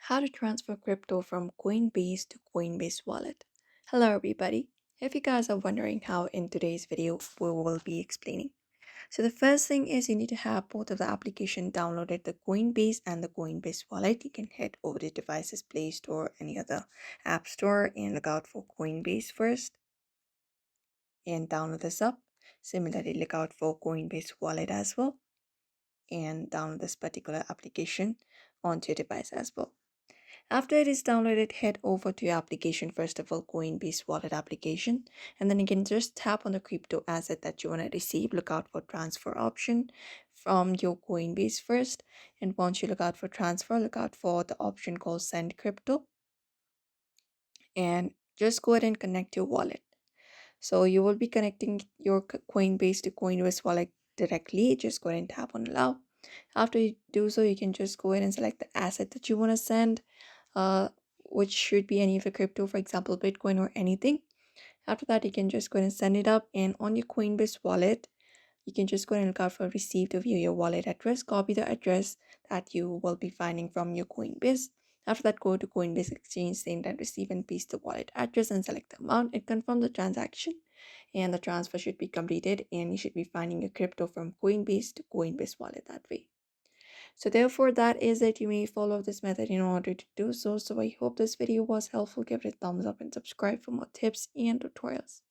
How to transfer crypto from Coinbase to Coinbase Wallet. Hello everybody. If you guys are wondering how in today's video we will be explaining. So the first thing is you need to have both of the application downloaded, the Coinbase and the Coinbase Wallet. You can head over to devices, Play Store, any other app store and look out for Coinbase first and download this up. Similarly, look out for Coinbase Wallet as well and download this particular application onto your device as well. After it is downloaded, head over to your application, first of all, Coinbase Wallet application, and then you can just tap on the crypto asset that you want to receive. Look out for transfer option from your Coinbase first, and once you look out for transfer, look out for the option called send crypto, and just go ahead and connect your wallet. So you will be connecting your Coinbase to Coinbase Wallet directly. Just go ahead and tap on allow. After you do so, you can just go ahead and select the asset that you want to send, uh, which should be any of the crypto, for example, Bitcoin or anything. After that, you can just go ahead and send it up, and on your Coinbase wallet, you can just go ahead and look out for receive to view your wallet address. Copy the address that you will be finding from your Coinbase. After that, go to Coinbase Exchange, same time receive and paste the wallet address and select the amount and confirm the transaction. And the transfer should be completed, and you should be finding your crypto from Coinbase to Coinbase wallet that way. So therefore, that is it. You may follow this method in order to do so. So I hope this video was helpful. Give it a thumbs up and subscribe for more tips and tutorials.